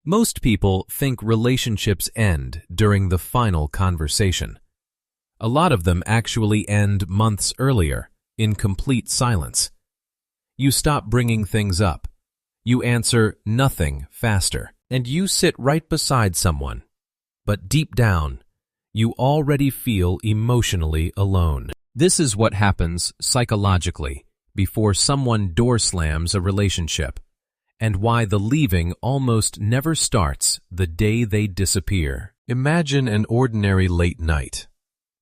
Most people think relationships end during the final conversation. A lot of them actually end months earlier, in complete silence. You stop bringing things up. You answer nothing faster, and you sit right beside someone. But deep down, you already feel emotionally alone. This is what happens psychologically before someone door slams a relationship, and why the leaving almost never starts the day they disappear. Imagine an ordinary late night.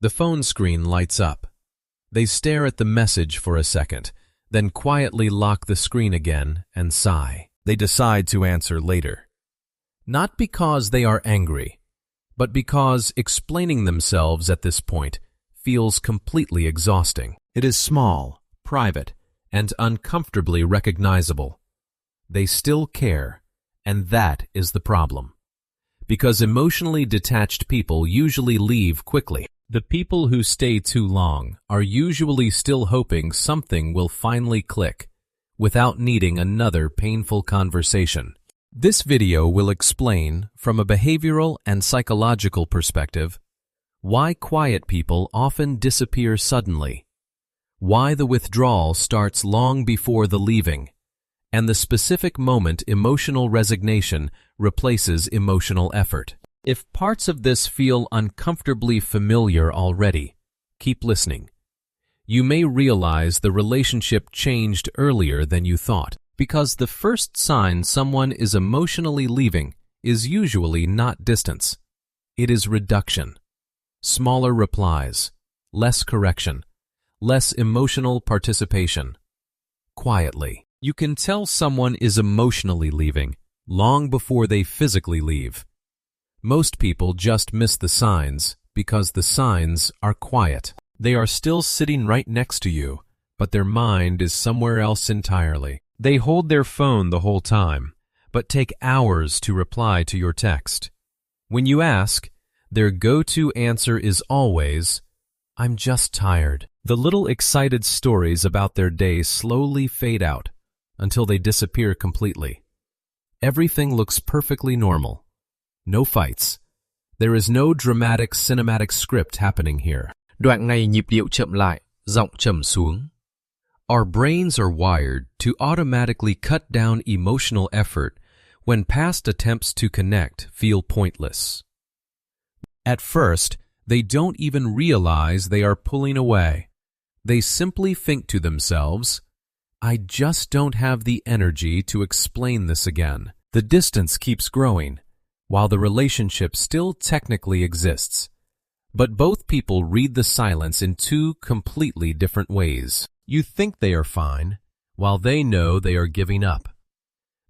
The phone screen lights up. They stare at the message for a second, then quietly lock the screen again and sigh. They decide to answer later. Not because they are angry, but because explaining themselves at this point feels completely exhausting. It is small, private, and uncomfortably recognizable. They still care, and that is the problem. Because emotionally detached people usually leave quickly. The people who stay too long are usually still hoping something will finally click, without needing another painful conversation. This video will explain, from a behavioral and psychological perspective, why quiet people often disappear suddenly, why the withdrawal starts long before the leaving, and the specific moment emotional resignation replaces emotional effort. If parts of this feel uncomfortably familiar already, keep listening. You may realize the relationship changed earlier than you thought, because the first sign someone is emotionally leaving is usually not distance. It is reduction. Smaller replies, less correction, less emotional participation. Quietly. You can tell someone is emotionally leaving long before they physically leave. Most people just miss the signs because the signs are quiet. They are still sitting right next to you, but their mind is somewhere else entirely. They hold their phone the whole time, but take hours to reply to your text. When you ask, their go-to answer is always, "I'm just tired." The little excited stories about their day slowly fade out until they disappear completely. Everything looks perfectly normal. No fights. There is no dramatic cinematic script happening here. Đoạn này nhịp điệu chậm lại, giọng trầm xuống. Our brains are wired to automatically cut down emotional effort when past attempts to connect feel pointless. At first, they don't even realize they are pulling away. They simply think to themselves, "I just don't have the energy to explain this again." The distance keeps growing, while the relationship still technically exists. But both people read the silence in two completely different ways. You think they are fine, while they know they are giving up.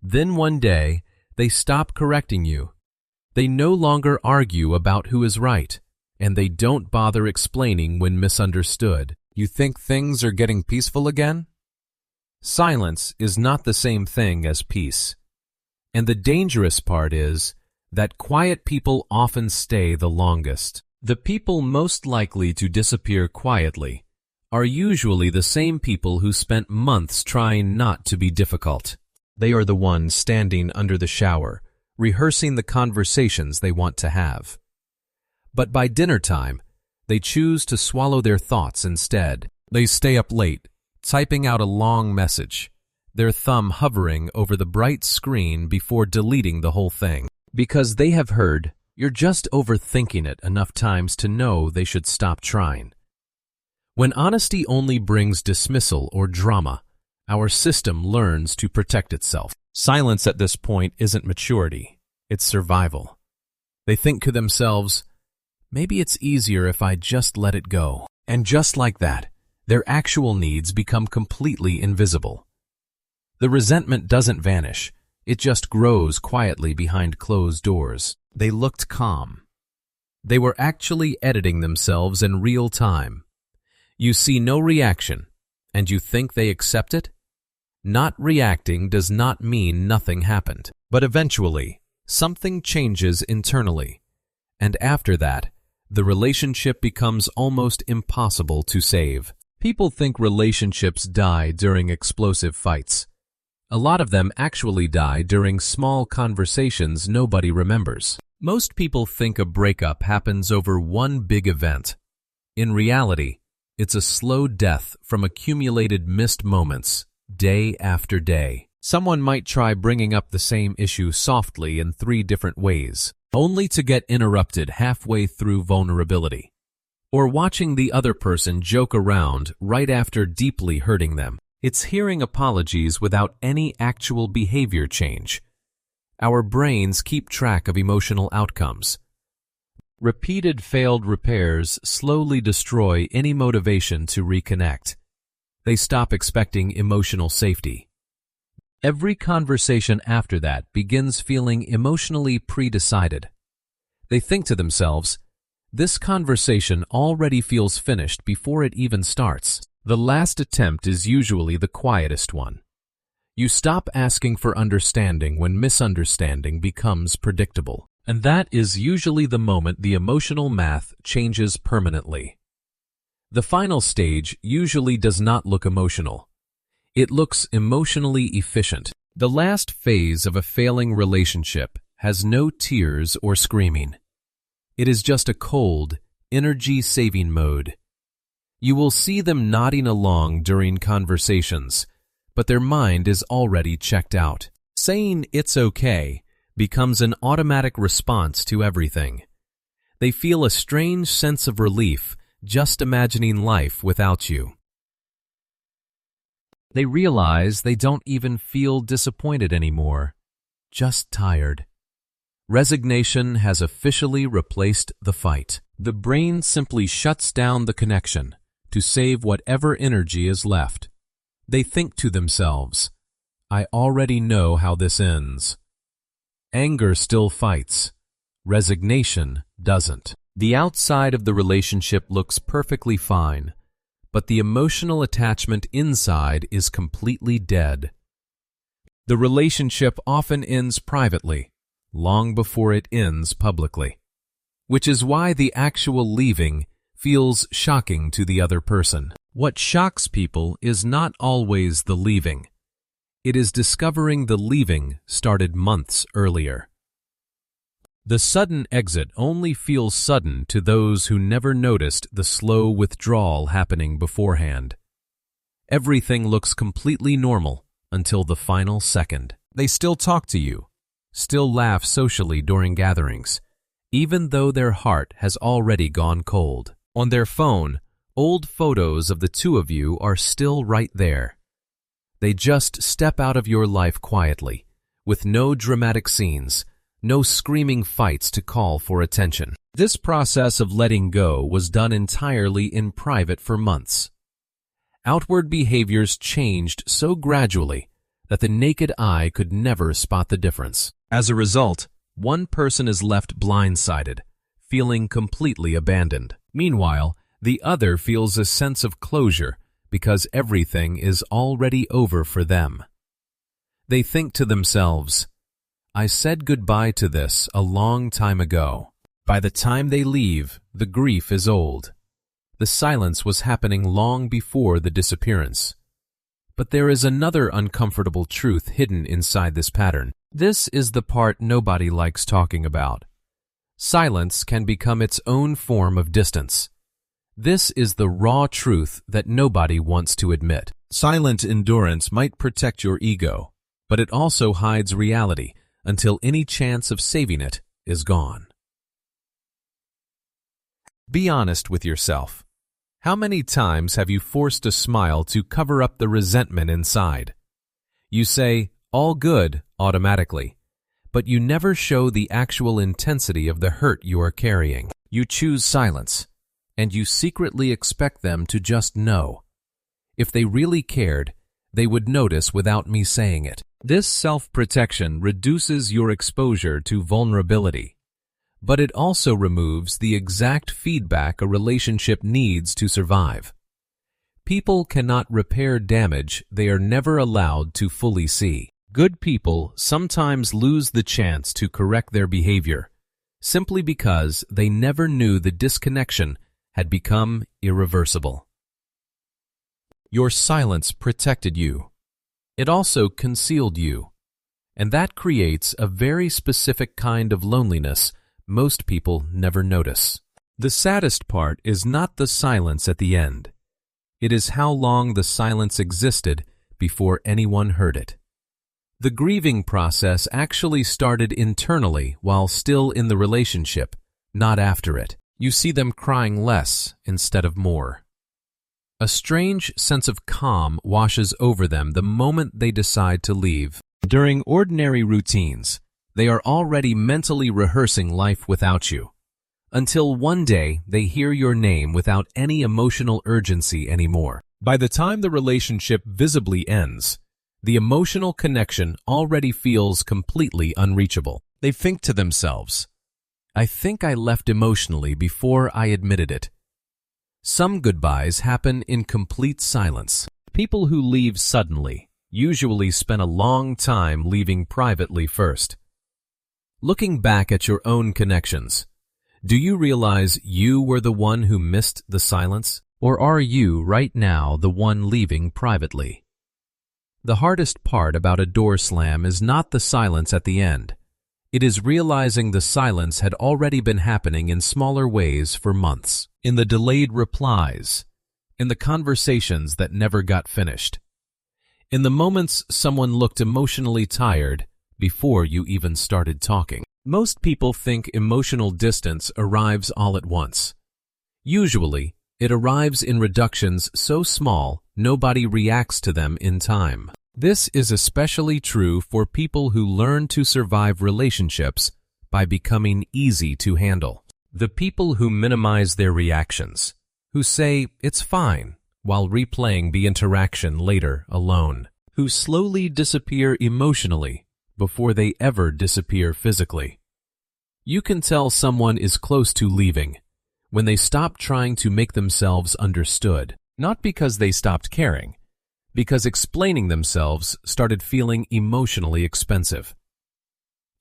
Then one day, they stop correcting you. They no longer argue about who is right, and they don't bother explaining when misunderstood. You think things are getting peaceful again? Silence is not the same thing as peace. And the dangerous part is that quiet people often stay the longest. The people most likely to disappear quietly are usually the same people who spent months trying not to be difficult. They are the ones standing under the shower, rehearsing the conversations they want to have. But by dinner time, they choose to swallow their thoughts instead. They stay up late, typing out a long message, their thumb hovering over the bright screen before deleting the whole thing. Because they have heard, "You're just overthinking it" enough times to know they should stop trying. When honesty only brings dismissal or drama, our system learns to protect itself. Silence at this point isn't maturity, it's survival. They think to themselves, "Maybe it's easier if I just let it go." And just like that, their actual needs become completely invisible. The resentment doesn't vanish. It just grows quietly behind closed doors. They looked calm. They were actually editing themselves in real time. You see no reaction, and you think they accept it? Not reacting does not mean nothing happened. But eventually, something changes internally. And after that, the relationship becomes almost impossible to save. People think relationships die during explosive fights. A lot of them actually die during small conversations nobody remembers. Most people think a breakup happens over one big event. In reality, it's a slow death from accumulated missed moments, day after day. Someone might try bringing up the same issue softly in 3 different ways, only to get interrupted halfway through vulnerability. Or watching the other person joke around right after deeply hurting them. It's hearing apologies without any actual behavior change. Our brains keep track of emotional outcomes. Repeated failed repairs slowly destroy any motivation to reconnect. They stop expecting emotional safety. Every conversation after that begins feeling emotionally pre-decided. They think to themselves, "This conversation already feels finished before it even starts." The last attempt is usually the quietest one. You stop asking for understanding when misunderstanding becomes predictable. And that is usually the moment the emotional math changes permanently. The final stage usually does not look emotional. It looks emotionally efficient. The last phase of a failing relationship has no tears or screaming. It is just a cold, energy-saving mode. You will see them nodding along during conversations, but their mind is already checked out. Saying "it's okay" becomes an automatic response to everything. They feel a strange sense of relief just imagining life without you. They realize they don't even feel disappointed anymore, just tired. Resignation has officially replaced the fight. The brain simply shuts down the connection to save whatever energy is left. They think to themselves, "I already know how this ends." Anger still fights. Resignation doesn't. The outside of the relationship looks perfectly fine, but the emotional attachment inside is completely dead. The relationship often ends privately, long before it ends publicly, which is why the actual leaving feels shocking to the other person. What shocks people is not always the leaving. It is discovering the leaving started months earlier. The sudden exit only feels sudden to those who never noticed the slow withdrawal happening beforehand. Everything looks completely normal until the final second. They still talk to you, still laugh socially during gatherings, even though their heart has already gone cold. On their phone, old photos of the two of you are still right there. They just step out of your life quietly, with no dramatic scenes, no screaming fights to call for attention. This process of letting go was done entirely in private for months. Outward behaviors changed so gradually that the naked eye could never spot the difference. As a result, one person is left blindsided, feeling completely abandoned. Meanwhile, the other feels a sense of closure because everything is already over for them. They think to themselves, "I said goodbye to this a long time ago." By the time they leave, the grief is old. The silence was happening long before the disappearance. But there is another uncomfortable truth hidden inside this pattern. This is the part nobody likes talking about. Silence can become its own form of distance. This is the raw truth that nobody wants to admit. Silent endurance might protect your ego, but it also hides reality until any chance of saving it is gone. Be honest with yourself. How many times have you forced a smile to cover up the resentment inside? You say, "all good," automatically, but you never show the actual intensity of the hurt you are carrying. You choose silence, and you secretly expect them to just know. If they really cared, they would notice without me saying it. This self-protection reduces your exposure to vulnerability, but it also removes the exact feedback a relationship needs to survive. People cannot repair damage they are never allowed to fully see. Good people sometimes lose the chance to correct their behavior simply because they never knew the disconnection had become irreversible. Your silence protected you. It also concealed you. And that creates a very specific kind of loneliness most people never notice. The saddest part is not the silence at the end. It is how long the silence existed before anyone heard it. The grieving process actually started internally while still in the relationship, not after it. You see them crying less instead of more. A strange sense of calm washes over them the moment they decide to leave. During ordinary routines, they are already mentally rehearsing life without you, until one day they hear your name without any emotional urgency anymore. By the time the relationship visibly ends, the emotional connection already feels completely unreachable. They think to themselves, "I think I left emotionally before I admitted it." Some goodbyes happen in complete silence. People who leave suddenly usually spend a long time leaving privately first. Looking back at your own connections, do you realize you were the one who missed the silence? Or are you right now the one leaving privately? The hardest part about a door slam is not the silence at the end. It is realizing the silence had already been happening in smaller ways for months. In the delayed replies, in the conversations that never got finished, in the moments someone looked emotionally tired before you even started talking. Most people think emotional distance arrives all at once. Usually, it arrives in reductions so small nobody reacts to them in time. This is especially true for people who learn to survive relationships by becoming easy to handle. The people who minimize their reactions, who say it's fine while replaying the interaction later alone, who slowly disappear emotionally before they ever disappear physically. You can tell someone is close to leaving when they stop trying to make themselves understood, not because they stopped caring, because explaining themselves started feeling emotionally expensive.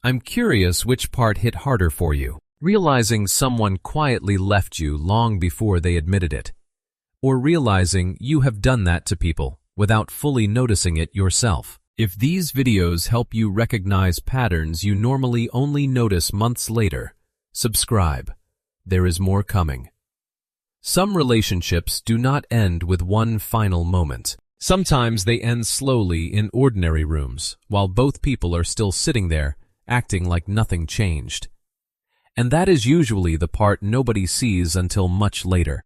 I'm curious which part hit harder for you, realizing someone quietly left you long before they admitted it, or realizing you have done that to people without fully noticing it yourself. If these videos help you recognize patterns you normally only notice months later, subscribe. There is more coming. Some relationships do not end with one final moment. Sometimes they end slowly in ordinary rooms, while both people are still sitting there, acting like nothing changed. And that is usually the part nobody sees until much later.